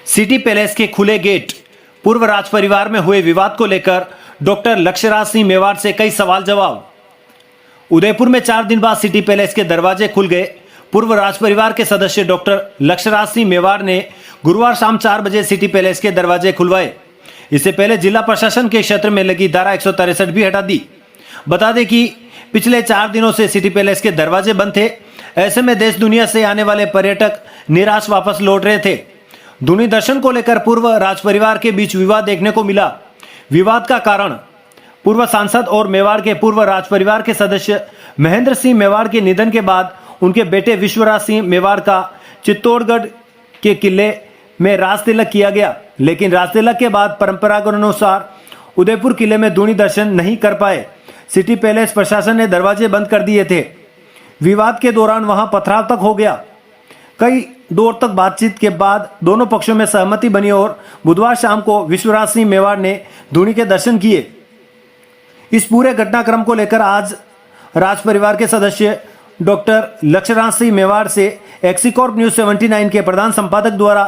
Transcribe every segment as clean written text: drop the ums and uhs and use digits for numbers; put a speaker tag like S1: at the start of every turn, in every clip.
S1: City palace के खुले gate. पूर्व राज परिवार में हुए विवाद को लेकर डॉक्टर लक्ष्यराज सिंह मेवाड़ से कई सवाल जवाब। उदयपुर में 4 दिन बाद सिटी पैलेस के दरवाजे खुल गए। पूर्व राज परिवार के सदस्य डॉक्टर लक्ष्यराज सिंह मेवाड़ ने गुरुवार शाम 4 बजे सिटी पैलेस के दरवाजे खुलवाए। इससे पहले जिला प्रशासन के क्षेत्र में लगी धारा 163 भी हटा दी। बता दें कि पिछले 4 दिनों से सिटी पैलेस के दरवाजे बंद थे। ऐसे में देश दुनिया से आने वाले पर्यटक निराश वापस लौट रहे थे। धूनी दर्शन को लेकर पूर्व राज परिवार के बीच विवाद देखने को मिला। विवाद का कारण पूर्व सांसद और मेवाड़ के पूर्व राज परिवार के सदस्य महेंद्र सिंह मेवाड़ के निधन के बाद उनके बेटे विश्वराज सिंह मेवाड़ का चित्तौड़गढ़ के किले में राज तिलक किया गया, लेकिन राज तिलक के बाद परंपरागत अनुसार उदयपुर किले में धूनी दर्शन नहीं कर पाए। सिटी पैलेस प्रशासन ने दरवाजे बंद कर दिए थे। विवाद के दौरान वहां पथराव तक हो गया। कई दौर तक बातचीत के बाद दोनों पक्षों में सहमति बनी और बुधवार शाम को विश्वराज सिंह मेवाड़ ने धूनी के दर्शन किए। इस पूरे घटनाक्रम को लेकर आज राज परिवार के सदस्य डॉक्टर लक्ष्यराज सिंह मेवाड़ से एक्सीकॉर्प न्यूज 79 के प्रधान संपादक द्वारा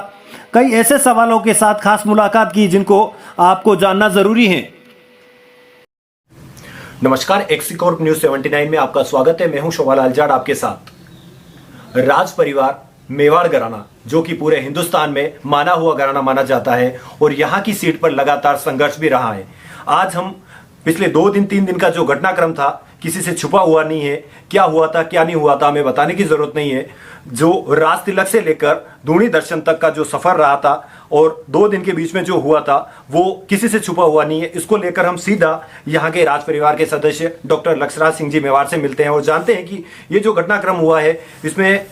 S1: कई ऐसे सवालों के साथ खास मुलाकात की जिनको आपको जानना जरूरी है। नमस्कार, एक्सीकॉर्प न्यूज 79 में आपका स्वागत है। मैं हूं शोभालाल जाट आपके साथ। राज परिवार मेवाड़ घराना, जो कि पूरे हिंदुस्तान में माना हुआ घराना माना जाता है और यहाँ की सीट पर लगातार संघर्ष भी रहा है। आज हम पिछले 2-3 दिन का जो घटनाक्रम था, किसी से छुपा हुआ नहीं है। क्या हुआ था क्या नहीं हुआ था हमें बताने की जरूरत नहीं है। जो राज तिलक से लेकर धूनी दर्शन तक का जो सफर रहा था और 2 दिन के बीच में जो हुआ था वो किसी से छुपा हुआ नहीं है। इसको लेकर हम सीधा यहाँ के राज परिवार के सदस्य डॉक्टर लक्ष्यराज सिंह जी मेवाड़ से मिलते हैं और जानते हैं कि ये जो घटनाक्रम हुआ है इसमें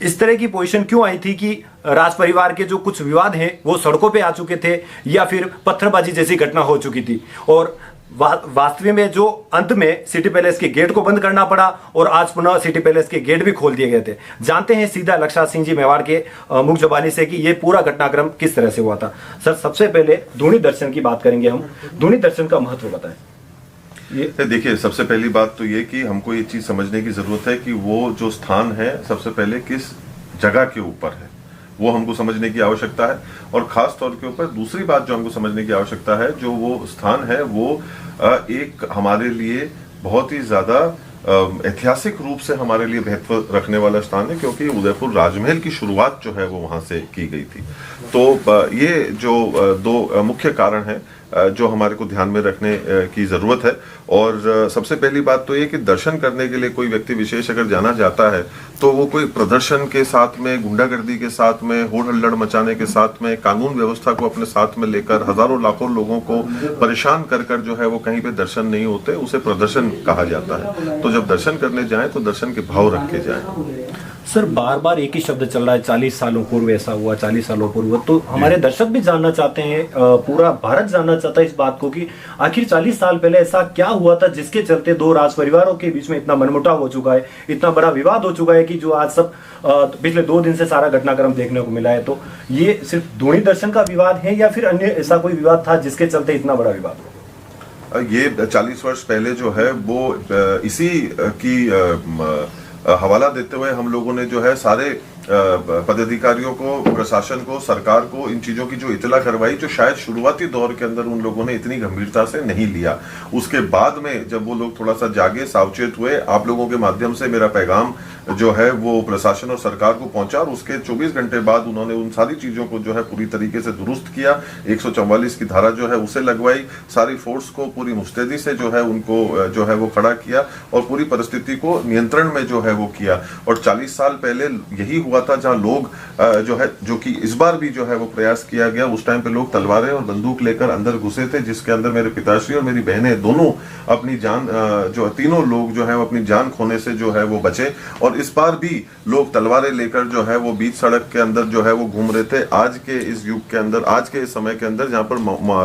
S1: इस तरह की पोजीशन क्यों आई थी कि राज परिवार के जो कुछ विवाद हैं वो सड़कों पे आ चुके थे या फिर पत्थरबाजी जैसी घटना हो चुकी थी और वास्तविक में जो अंत में सिटी पैलेस के गेट को बंद करना पड़ा और आज पुनः सिटी पैलेस के गेट भी खोल दिए गए थे। जानते हैं सीधा लक्ष्यराज सिंह जी मेवाड़ के मुख जबानी से कि ये पूरा घटनाक्रम किस तरह से हुआ था। सर, सबसे पहले धूनी दर्शन की बात करेंगे हम। धूनी दर्शन का महत्व बताएं।
S2: ये देखिए, सबसे पहली बात तो ये कि हमको ये चीज समझने की जरूरत है कि वो जो स्थान है सबसे पहले किस जगह के ऊपर है, वो हमको समझने की आवश्यकता है। और खास तौर के ऊपर दूसरी बात जो हमको समझने की आवश्यकता है, जो वो स्थान है वो एक हमारे लिए बहुत ही ज्यादा ऐतिहासिक रूप से हमारे लिए महत्व रखने वाला स्थान है, क्योंकि उदयपुर राजमहल की शुरुआत जो है वो वहां से की गई थी। तो ये जो 2 मुख्य कारण हैं जो हमारे को ध्यान में रखने की जरूरत है। और सबसे पहली बात तो ये कि दर्शन करने के लिए कोई व्यक्ति विशेष अगर जाना जाता है तो वो कोई प्रदर्शन के साथ में, गुंडागर्दी के साथ में, होड़ हल्लड़ मचाने के साथ में, कानून व्यवस्था को अपने साथ में लेकर हजारों लाखों लोगों को परेशान कर कर जो है वो कहीं पे दर्शन नहीं होते, उसे प्रदर्शन कहा जाता है। तो जब दर्शन करने जाएं तो दर्शन के भाव रख के जाएं।
S1: सर, बार बार एक ही शब्द चल रहा है, 40 सालों पूर्व ऐसा हुआ, 40 सालों पूर्व। तो हमारे दर्शक भी जानना चाहते हैं, पूरा भारत जानना चाहता है इस बात को कि आखिर 40 साल पहले ऐसा क्या हुआ था जिसके चलते 2 राज परिवारों के बीच में इतना मनमुटाव हो चुका है, इतना बड़ा विवाद हो चुका है कि जो आज सब पिछले 2 दिन से सारा घटनाक्रम देखने को मिला है। तो ये सिर्फ धूनी दर्शन का विवाद है या फिर अन्य ऐसा कोई विवाद था जिसके चलते इतना बड़ा विवाद हुआ?
S2: ये 40 वर्ष पहले जो है वो इसी की हवाला देते हुए हम लोगों ने जो है सारे पदाधिकारियों को, प्रशासन को, सरकार को इन चीजों की जो इतला करवाई, जो शायद शुरुआती दौर के अंदर उन लोगों ने इतनी गंभीरता से नहीं लिया। उसके बाद में जब वो लोग थोड़ा सा जागे, सावचेत हुए, आप लोगों के माध्यम से मेरा पैगाम जो है वो प्रशासन और सरकार को पहुंचा और उसके 24 घंटे बाद उन्होंने उन सारी चीजों को जो है पूरी तरीके से दुरुस्त किया। 144 की धारा जो है उसे लगवाई, सारी फोर्स को पूरी मुस्तैदी से जो है उनको जो है वो खड़ा किया और पूरी परिस्थिति को नियंत्रण में जो है वो किया। और 40 साल पहले यही हुआ था जहां लोग जो है, जो कि इस बार भी जो है वो प्रयास किया गया, उस टाइम पे लोग तलवारें और बंदूक लेकर अंदर घुसे थे, जिसके अंदर मेरे पिताश्री और मेरी बहनें दोनों अपनी जान, जो तीनों लोग जो है वो अपनी जान खोने से जो है वो बचे। और इस बार भी लोग तलवारें लेकर जो है वो बीच सड़क के अंदर जो है वो घूम रहे थे। आज के इस युग के अंदर, आज के इस समय के अंदर जहां पर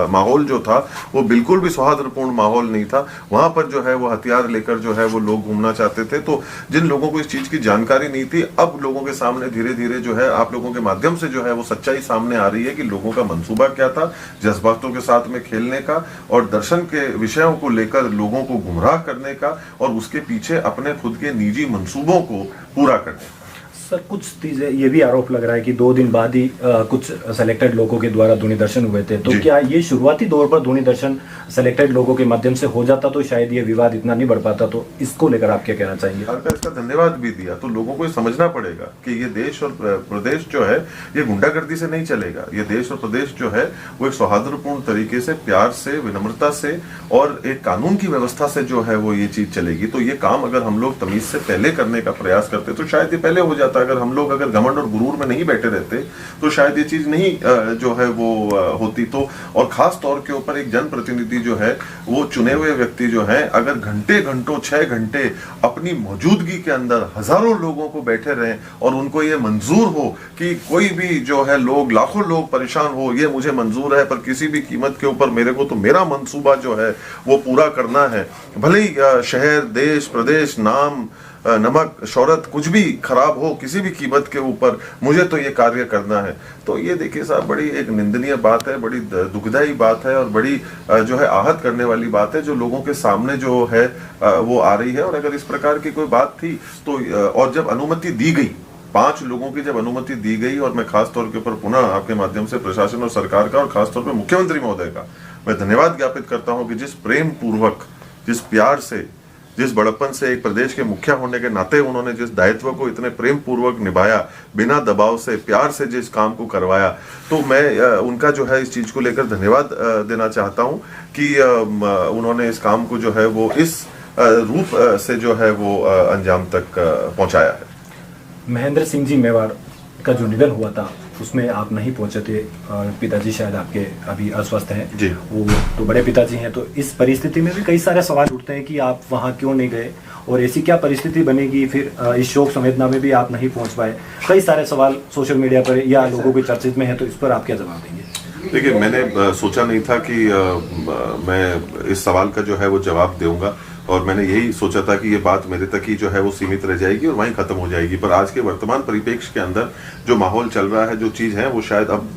S2: माहौल जो था वो बिल्कुल भी सौहार्दपूर्ण माहौल नहीं था, वहां पर जो है वो हथियार लेकर जो है वो लोग घूमना चाहते थे। तो जिन लोगों को इस चीज की जानकारी नहीं थी, अब लोगों के सामने धीरे धीरे जो है आप लोगों के माध्यम से जो है वो सच्चाई सामने आ रही है कि लोगों का मंसूबा क्या था, जज्बातों के साथ में खेलने का और दर्शन के विषयों को लेकर लोगों को गुमराह करने का और उसके पीछे अपने खुद के निजी मंसूबों को पूरा करने का।
S1: सर कुछ चीजें ये भी आरोप लग रहा है कि 2 दिन बाद ही कुछ सेलेक्टेड लोगों के द्वारा ध्वनि दर्शन हुए थे, तो
S2: जी।
S1: क्या ये शुरुआती दौर पर ध्वनि दर्शन सेलेक्टेड लोगों के माध्यम से हो जाता तो शायद ये विवाद इतना नहीं बढ़ पाता, तो इसको लेकर आप क्या कहना चाहेंगे?
S2: सरकार का इसका धन्यवाद भी दिया, तो लोगों को ये समझना पड़ेगा कि ये देश और प्रदेश जो है ये गुंडागर्दी से नहीं चलेगा। ये देश और प्रदेश जो है वो एक सौहार्दपूर्ण तरीके से, प्यार से, विनम्रता से और एक कानून की व्यवस्था से जो है वो ये चीज चलेगी। तो ये काम अगर हम लोग तमीज से पहले करने का प्रयास करते तो शायद ये पहले हो जाता। अगर हम लोग अगर घमंड और गुरूर में नहीं बैठे रहते तो शायद ये चीज नहीं जो है वो होती। तो और खास तौर के ऊपर एक जनप्रतिनिधि जो है वो चुने हुए व्यक्ति जो है अगर घंटे घंटों 6 घंटे अपनी मौजूदगी के अंदर हजारों लोगों को बैठे रहें और उनको ये मंजूर हो कि कोई भी जो है लोग, लाखों लोग परेशान हो, ये मुझे मंजूर है पर किसी भी कीमत के ऊपर मेरे को तो मेरा मंसूबा जो है वो पूरा करना है, भले ही शहर, देश, प्रदेश, नाम, नमक, शौहरत कुछ भी खराब हो, किसी भी कीमत के ऊपर मुझे तो ये कार्य करना है। तो ये देखिए साहब बड़ी एक निंदनीय बात है, बड़ी दुखदायी बात है और बड़ी जो है आहत करने वाली बात है जो लोगों के सामने जो है वो आ रही है। और अगर इस प्रकार की कोई बात थी तो और जब अनुमति दी गई, 5 लोगों की जब अनुमति दी गई, और मैं खास तौर के ऊपर पुनः आपके माध्यम से प्रशासन और सरकार का और खासतौर पर मुख्यमंत्री महोदय का मैं धन्यवाद ज्ञापित करता हूं कि जिस प्रेम पूर्वक, जिस प्यार से, जिस बड़प्पन से एक प्रदेश के मुखिया होने के नाते उन्होंने जिस दायित्व को इतने प्रेम पूर्वक निभाया, बिना दबाव से, प्यार से जिस काम को करवाया, तो मैं उनका जो है इस चीज को लेकर धन्यवाद देना चाहता हूं कि उन्होंने इस काम को जो है वो इस रूप से जो है वो अंजाम तक पहुंचाया है।
S1: महेंद्र सिंह जी मेवाड़ का जो निधन हुआ था उसमें आप नहीं पहुंचे थे, पिताजी शायद आपके अभी अस्वस्थ हैं
S2: जी।
S1: वो तो बड़े पिताजी हैं, तो इस परिस्थिति में भी कई सारे सवाल उठते हैं कि आप वहां क्यों नहीं गए और ऐसी क्या परिस्थिति बनेगी, फिर इस शोक संवेदना में भी आप नहीं पहुंच पाए। कई सारे सवाल सोशल मीडिया पर या लोगों के चर्चित में है, तो इस पर आप क्या जवाब देंगे?
S2: देखिए, मैंने सोचा नहीं था कि मैं इस सवाल का जो है वो जवाब दूंगा और मैंने यही सोचा था कि ये बात मेरे तक ही जो है वो सीमित रह जाएगी और वहीं खत्म हो जाएगी। पर आज के वर्तमान परिप्रेक्ष्य के अंदर जो माहौल चल रहा है, जो चीज है, वो शायद अब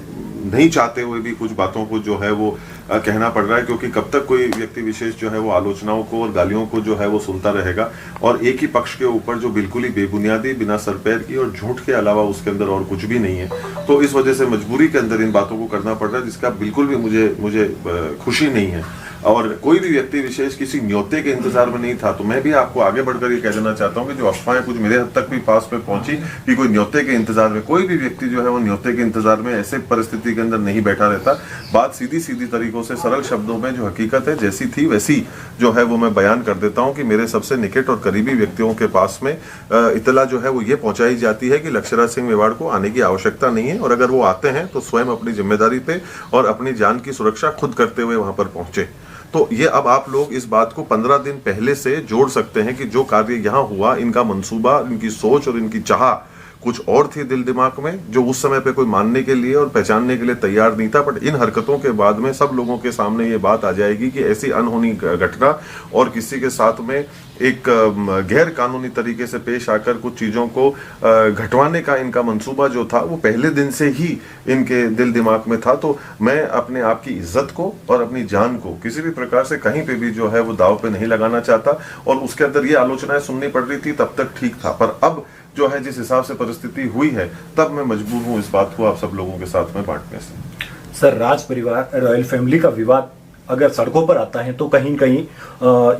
S2: नहीं चाहते हुए भी कुछ बातों को जो है वो कहना पड़ रहा है, क्योंकि कब तक कोई व्यक्ति विशेष जो है वो आलोचनाओं को और गालियों को जो है वो सुनता रहेगा और एक ही पक्ष के ऊपर जो बिल्कुल ही बेबुनियादी, बिना सर पैर की और झूठ के अलावा उसके अंदर और कुछ भी नहीं है। तो इस वजह से मजबूरी के अंदर इन बातों को करना पड़ रहा है, जिसका बिल्कुल भी मुझे खुशी नहीं है। और कोई भी व्यक्ति विशेष किसी न्योते के इंतजार में नहीं था। तो मैं भी आपको आगे बढ़कर ये कह देना चाहता हूँ कि जो अफवाहें कुछ मेरे हद तक भी पास में पहुंची कि कोई न्योते के इंतजार में, कोई भी व्यक्ति जो है वो न्योते के इंतजार में ऐसे परिस्थिति के अंदर नहीं बैठा रहता। बात सीधी सीधी तरीकों से, सरल शब्दों में जो हकीकत है जैसी थी वैसी जो है वो मैं बयान कर देता हूँ कि मेरे सबसे निकट और करीबी व्यक्तियों के पास में इतला जो है वो ये पहुंचाई जाती है कि लक्ष्यराज सिंह मेवाड़ को आने की आवश्यकता नहीं है और अगर वो आते हैं तो स्वयं अपनी जिम्मेदारी पे और अपनी जान की सुरक्षा खुद करते हुए वहां पर पहुंचे। तो ये अब आप लोग इस बात को 15 दिन पहले से जोड़ सकते हैं कि जो कार्य यहाँ हुआ, इनका मंसूबा, इनकी सोच और इनकी चाह कुछ और थी दिल दिमाग में, जो उस समय पे कोई मानने के लिए और पहचानने के लिए तैयार नहीं था। बट इन हरकतों के बाद में सब लोगों के सामने ये बात आ जाएगी कि ऐसी अनहोनी घटना और किसी के साथ में एक गैर कानूनी तरीके से पेश आकर कुछ चीजों को घटवाने का इनका मंसूबा जो था वो पहले दिन से ही इनके दिल दिमाग में था। तो मैं अपने आप की इज्जत को और अपनी जान को किसी भी प्रकार से कहीं पे भी जो है वो दाव पे नहीं लगाना चाहता। और उसके अंदर ये आलोचनाएं सुननी पड़ रही थी, तब तक ठीक था, पर अब जो है जिस हिसाब से परिस्थिति हुई है तब मैं मजबूर हूं इस बात को आप सब लोगों के साथ में बांटने से।
S1: सर, राज परिवार, रॉयल फैमिली का विवाद अगर सड़कों पर आता है तो कहीं कहीं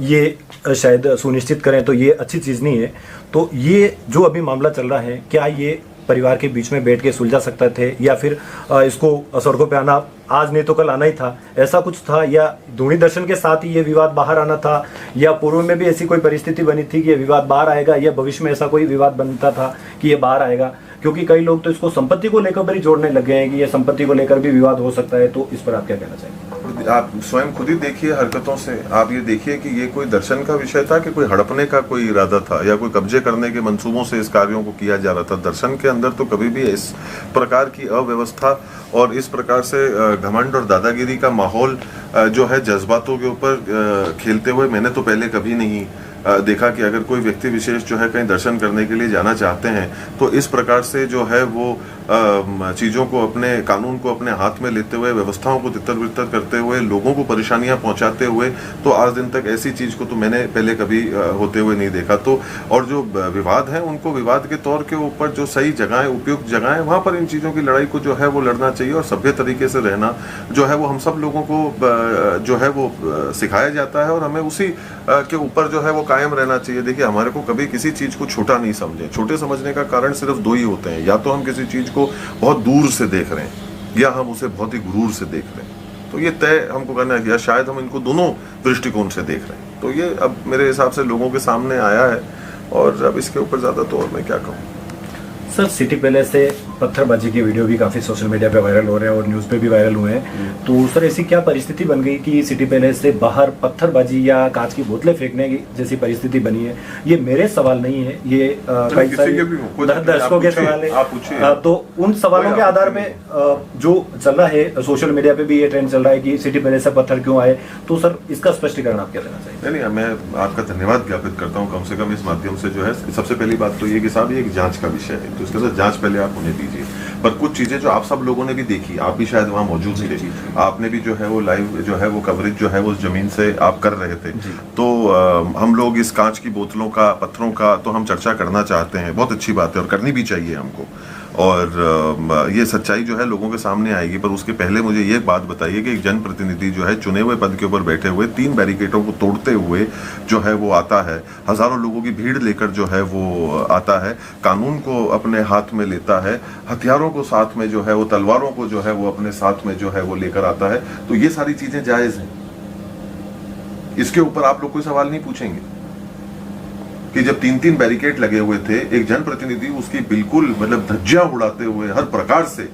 S1: ये शायद सुनिश्चित करें तो ये अच्छी चीज़ नहीं है। तो ये जो अभी मामला चल रहा है, क्या ये परिवार के बीच में बैठ के सुलझा सकते थे या फिर इसको सड़कों पे आना आज नहीं तो कल आना ही था, ऐसा कुछ था? या ध्वनि दर्शन के साथ ही ये विवाद बाहर आना था, या पूर्व में भी ऐसी कोई परिस्थिति बनी थी कि ये विवाद बाहर आएगा, या भविष्य में ऐसा कोई विवाद बनता था कि ये बाहर आएगा? क्योंकि कई लोग तो इसको संपत्ति को लेकर भी जोड़ने लग गए हैं कि ये संपत्ति को लेकर भी विवाद हो सकता है। तो इस पर आप क्या कहना चाहेंगे?
S2: आप स्वयं खुद ही देखिए हरकतों से, आप ये देखिए कि ये कोई दर्शन का विषय था कि कोई हड़पने का कोई इरादा था या कोई कब्जे करने के मंसूबों से इस कार्यों को किया जा रहा था। दर्शन के अंदर तो कभी भी इस प्रकार की अव्यवस्था और इस प्रकार से घमंड और दादागिरी का माहौल जो है जज्बातों के ऊपर खेलते हुए मैंने तो पहले कभी नहीं देखा कि अगर कोई व्यक्ति विशेष जो है कहीं दर्शन करने के लिए जाना चाहते हैं तो इस प्रकार से जो है वो चीज़ों को अपने कानून को अपने हाथ में लेते हुए, व्यवस्थाओं को तितर बितर करते हुए, लोगों को परेशानियां पहुंचाते हुए, तो आज दिन तक ऐसी चीज़ को तो मैंने पहले कभी होते हुए नहीं देखा। तो और जो विवाद हैं उनको विवाद के तौर के ऊपर जो सही जगहें, उपयुक्त जगहें, वहाँ पर इन चीज़ों की लड़ाई को जो है वो लड़ना चाहिए और सभ्य तरीके से रहना जो है वो हम सब लोगों को जो है वो सिखाया जाता है और हमें उसी के ऊपर जो है वो कायम रहना चाहिए। देखिए, हमारे को कभी किसी चीज़ को छोटा नहीं समझे। छोटे समझने का कारण सिर्फ दो ही होते हैं, या तो हम किसी चीज़ को बहुत दूर से देख रहे हैं या हम उसे बहुत ही गुरूर से देख रहे हैं। तो ये तय हमको करना है, या शायद हम इनको दोनों दृष्टिकोण से देख रहे हैं। तो ये अब मेरे हिसाब से लोगों के सामने आया है और अब इसके ऊपर ज़्यादा तो और मैं क्या कहूँ।
S3: सर, सिटी पैलेस से पत्थरबाजी की वीडियो भी काफ़ी सोशल मीडिया पे वायरल हो रहे हैं और न्यूज़ पे भी वायरल हुए हैं। तो सर, ऐसी क्या परिस्थिति बन गई कि सिटी पैलेस से बाहर पत्थरबाजी या कांच की बोतलें फेंकने की जैसी परिस्थिति बनी है? ये मेरे सवाल नहीं है, ये कई सारे दर्शकों के सवाल है। तो उन सवालों के आधार पे जो चल रहा है सोशल मीडिया पे भी ये ट्रेंड चल रहा है कि सिटी पैलेस से पत्थर क्यों आए। तो सर, इसका स्पष्टीकरण आप क्या देना चाहिए?
S2: नहीं, मैं आपका धन्यवाद ज्ञापित करता हूँ कम से कम इस माध्यम से। जो है सबसे पहली बात तो ये कि साहब ये एक जांच का विषय है, तो इसके साथ जांच पहले आप होने दीजिए। पर कुछ चीजें जो आप सब लोगों ने भी देखी, आप भी शायद वहां मौजूद थे, आपने भी जो है वो लाइव जो है वो कवरेज जो है वो उस जमीन से आप कर रहे थे। तो हम लोग इस कांच की बोतलों का, पत्थरों का तो हम चर्चा करना चाहते हैं, बहुत अच्छी बात है और करनी भी चाहिए हमको। और ये सच्चाई जो है लोगों के सामने आएगी। पर उसके पहले मुझे ये बात बताइए कि एक जनप्रतिनिधि जो है चुने हुए पद के ऊपर बैठे हुए 3 बैरिकेडों को तोड़ते हुए जो है वो आता है, हजारों लोगों की भीड़ लेकर जो है वो आता है, कानून को अपने हाथ में लेता है, हथियारों को साथ में जो है वो, तलवारों को जो है वो अपने साथ में जो है वो लेकर आता है। तो ये सारी चीजें जायज हैं, इसके ऊपर आप लोग कोई सवाल नहीं पूछेंगे कि जब 3-3 बैरिकेड लगे हुए थे, एक जनप्रतिनिधि उसकी बिल्कुल मतलब धज्जियां उड़ाते हुए, हर प्रकार से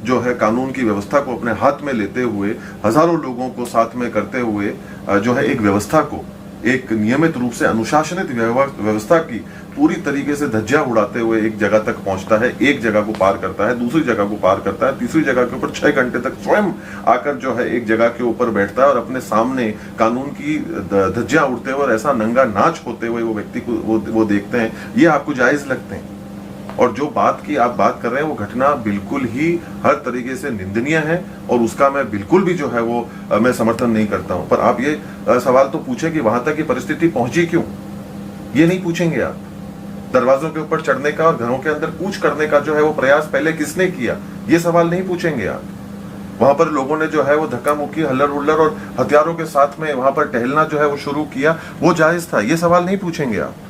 S2: जो है कानून की व्यवस्था को अपने हाथ में लेते हुए, हजारों लोगों को साथ में करते हुए जो है एक व्यवस्था को, एक नियमित रूप से अनुशासनित व्यवस्था की पूरी तरीके से धज्जियां उड़ाते हुए एक जगह तक पहुंचता है, एक जगह को पार करता है, दूसरी जगह को पार करता है, तीसरी जगह के ऊपर 6 घंटे तक स्वयं आकर जो है एक जगह के ऊपर बैठता है और अपने सामने कानून की धज्जियां उड़ते हुए और ऐसा नंगा नाच होते हुए वो व्यक्ति को वो देखते हैं। ये आपको जायज लगते हैं? और जो बात की आप बात कर रहे हैं वो घटना बिल्कुल ही हर तरीके से निंदनीय है और उसका मैं बिल्कुल भी जो है वो मैं समर्थन नहीं करता हूं। पर आप ये सवाल तो पूछे कि वहां तक की परिस्थिति पहुंची क्यों, ये नहीं पूछेंगे आप। दरवाजों के ऊपर चढ़ने का और घरों के अंदर कूच करने का जो है वो प्रयास पहले किसने किया, ये सवाल नहीं पूछेंगे आप। वहां पर लोगों ने जो है वो धक्का मुक्की, हल्लर उल्लर और हथियारों के साथ में वहां पर टहलना जो है वो शुरू किया, वो जायज था, ये सवाल नहीं पूछेंगे आप।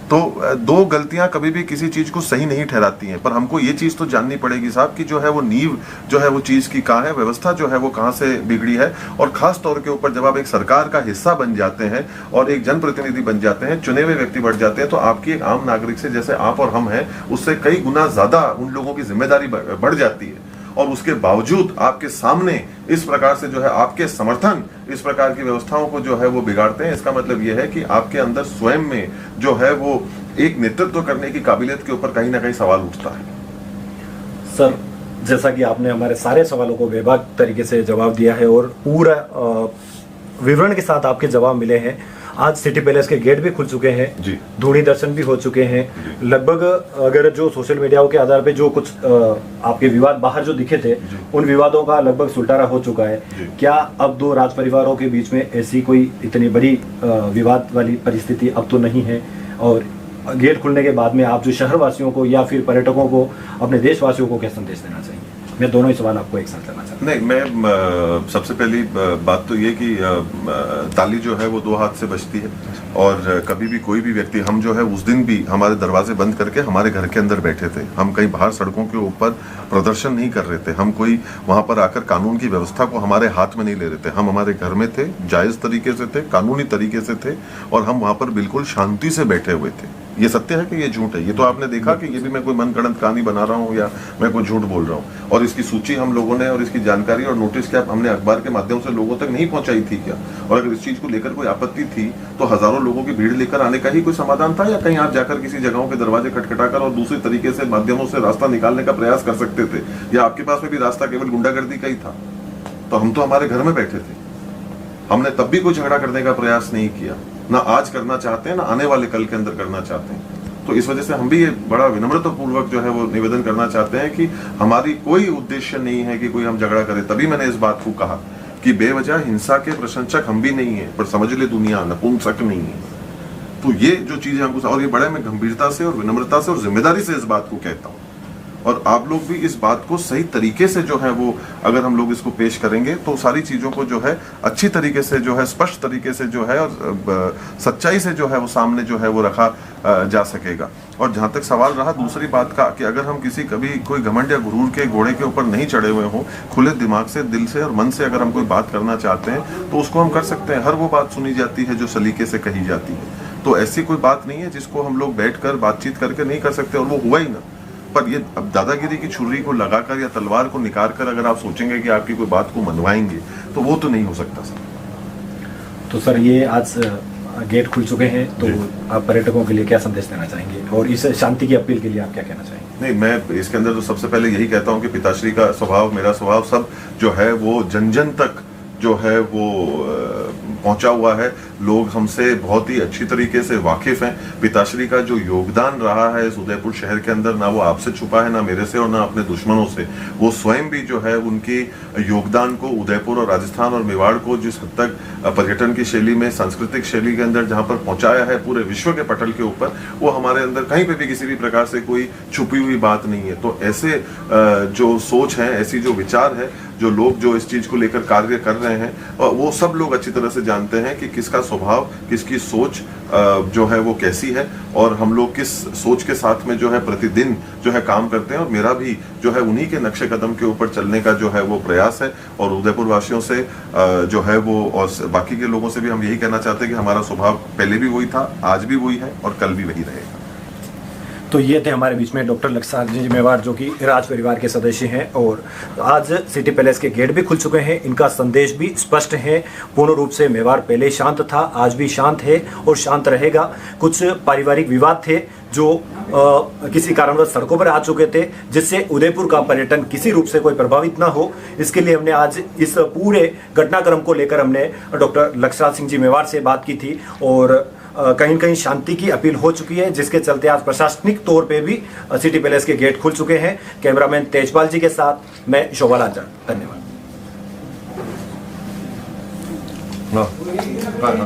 S2: तो दो गलतियां कभी भी किसी चीज को सही नहीं ठहराती हैं। पर हमको ये चीज तो जाननी पड़ेगी साहब कि जो है वो नींव जो है वो चीज की कहाँ है, व्यवस्था जो है वो कहाँ से बिगड़ी है। और खास तौर के ऊपर जब आप एक सरकार का हिस्सा बन जाते हैं और एक जनप्रतिनिधि बन जाते हैं, चुने हुए व्यक्ति बढ़ जाते हैं, तो आपकी एक आम नागरिक से, जैसे आप और हम हैं, उससे कई गुना ज्यादा उन लोगों की जिम्मेदारी बढ़ जाती है। और उसके बावजूद आपके सामने इस प्रकार से जो है आपके समर्थन इस प्रकार की व्यवस्थाओं को जो है वो बिगाड़ते हैं। इसका मतलब यह है कि आपके अंदर स्वयं में जो है वो एक नेतृत्व करने की काबिलियत के ऊपर कहीं ना कहीं सवाल उठता है।
S3: सर, जैसा कि आपने हमारे सारे सवालों को बेबाक तरीके से जवाब दिया है और पूरा विवरण के साथ आपके जवाब मिले हैं। आज सिटी पैलेस के गेट भी खुल चुके हैं
S2: जी,
S3: धूणी दर्शन भी हो चुके हैं। लगभग अगर जो सोशल मीडिया के आधार पे जो कुछ आपके विवाद बाहर जो दिखे थे, उन विवादों का लगभग सुलटारा हो चुका है। क्या अब दो राज परिवारों के बीच में ऐसी कोई इतनी बड़ी विवाद वाली परिस्थिति अब तो नहीं है? और गेट खुलने के बाद में आप जो शहरवासियों को या फिर पर्यटकों को, अपने देशवासियों को क्या संदेश देना चाहिए? मैं दोनों ही सवाल आपको एक साथ करना चाहता हूँ।
S2: नहीं, मैं सबसे पहली बात तो ये कि ताली जो है वो 2 हाथ से बजती है और कभी भी कोई भी व्यक्ति, हम जो है उस दिन भी हमारे दरवाजे बंद करके हमारे घर के अंदर बैठे थे। हम कहीं बाहर सड़कों के ऊपर प्रदर्शन नहीं कर रहे थे। हम कोई वहां पर आकर कानून की व्यवस्था को हमारे हाथ में नहीं ले रहे थे। हम हमारे घर में थे, जायज तरीके से थे, कानूनी तरीके से थे और हम वहां पर बिल्कुल शांति से बैठे हुए थे। ये सत्य है कि ये झूठ है? ये तो आपने देखा कि ये भी मैं कोई मनगढ़ंत कहानी बना रहा हूँ या मैं कोई झूठ बोल रहा हूँ। और इसकी सूची हम लोगों ने और इसकी जानकारी और नोटिस क्या हमने अखबार के माध्यम से लोगों तक नहीं पहुंचाई थी क्या? और अगर इस चीज को लेकर कोई आपत्ति थी तो हजारों लोगों की भीड़ लेकर आने का ही कोई समाधान था, या कहीं आप जाकर किसी जगहों के दरवाजे खटखटाकर और दूसरी तरीके से माध्यमों से रास्ता निकालने का प्रयास कर सकते थे? या आपके पास में भी रास्ता केवल गुंडागर्दी का ही था? तो हम तो हमारे घर में बैठे थे। हमने तब भी कोई झगड़ा करने का प्रयास नहीं किया, ना आज करना चाहते हैं, ना आने वाले कल के अंदर करना चाहते हैं। तो इस वजह से हम भी ये बड़ा विनम्रता पूर्वक जो है वो निवेदन करना चाहते हैं कि हमारी कोई उद्देश्य नहीं है कि कोई हम झगड़ा करे। तभी मैंने इस बात को कहा कि बेवजह हिंसा के प्रशंसक हम भी नहीं है, पर समझ ले दुनिया नपुंसक नहीं है। तो ये जो चीजें हमको, और ये बड़े मैं गंभीरता से और विनम्रता से और जिम्मेदारी से इस बात को कहता हूँ, और आप लोग भी इस बात को सही तरीके से जो है वो अगर हम लोग इसको पेश करेंगे तो सारी चीज़ों को जो है अच्छी तरीके से जो है स्पष्ट तरीके से जो है और सच्चाई से जो है वो सामने जो है वो रखा जा सकेगा। और जहाँ तक सवाल रहा दूसरी बात का कि अगर हम किसी कभी कोई घमंड या गुरूर के घोड़े के ऊपर नहीं चढ़े हुए हों, खुले दिमाग से, दिल से और मन से अगर हम कोई बात करना चाहते हैं तो उसको हम कर सकते हैं। हर वो बात सुनी जाती है जो सलीके से कही जाती है। तो ऐसी कोई बात नहीं है जिसको हम लोग बैठकर बातचीत करके नहीं कर सकते, और वो हुआ ही ना। पर ये अब दादागिरी की छुरी को लगाकर या तलवार को निकाल कर अगर आप सोचेंगे कि आपकी कोई बात को मनवाएंगे तो वो तो नहीं हो सकता सर।
S3: तो सर ये आज गेट खुल चुके हैं, तो आप पर्यटकों के लिए क्या संदेश देना चाहेंगे और इस शांति की अपील के लिए आप क्या कहना चाहेंगे?
S2: नहीं, मैं इसके अंदर तो सबसे पहले यही कहता हूँ कि पिताश्री का स्वभाव, मेरा स्वभाव सब जो है वो जन जन तक जो है वो पहुंचा हुआ है। लोग हमसे बहुत ही अच्छी तरीके से वाकिफ हैं। पिताश्री का जो योगदान रहा है इस उदयपुर शहर के अंदर, ना वो आपसे छुपा है, ना मेरे से और ना अपने दुश्मनों से। वो स्वयं भी जो है उनकी योगदान को उदयपुर और राजस्थान और मेवाड़ को जिस हद तक पर्यटन की शैली में, सांस्कृतिक शैली के अंदर जहाँ पर पहुंचाया है पूरे विश्व के पटल के ऊपर, वो हमारे अंदर कहीं पे भी किसी भी प्रकार से कोई छुपी हुई बात नहीं है। तो ऐसे जो सोच है, ऐसी जो विचार है, जो लोग जो इस चीज को लेकर कार्य कर रहे हैं, वो सब लोग अच्छी तरह से जानते हैं कि किसका स्वभाव, किसकी सोच जो है वो कैसी है, और हम लोग किस सोच के साथ में जो है प्रतिदिन जो है काम करते हैं। और मेरा भी जो है उन्हीं के नक्शे कदम के ऊपर चलने का जो है वो प्रयास है। और उदयपुर वासियों से जो है वो और बाकी के लोगों से भी हम यही कहना चाहते हैं कि हमारा स्वभाव पहले भी वही था, आज भी वही है और कल भी वही रहेगा।
S3: तो ये थे हमारे बीच में डॉक्टर लक्षराज जी मेवाड़, जो कि राज परिवार के सदस्य हैं, और आज सिटी पैलेस के गेट भी खुल चुके हैं। इनका संदेश भी स्पष्ट है, पूर्ण रूप से मेवाड़ पहले शांत था, आज भी शांत है और शांत रहेगा। कुछ पारिवारिक विवाद थे जो किसी कारणवश सड़कों पर आ चुके थे, जिससे उदयपुर का पर्यटन किसी रूप से कोई प्रभावित ना हो, इसके लिए हमने आज इस पूरे घटनाक्रम को लेकर हमने डॉक्टर लक्षराज सिंह जी मेवाड़ से बात की थी, और कहीं कहीं शांति की अपील हो चुकी है, जिसके चलते आज प्रशासनिक तौर पे भी सिटी पैलेस के गेट खुल चुके हैं। कैमरामैन तेजपाल जी के साथ मैं शोभा लांजा, धन्यवाद।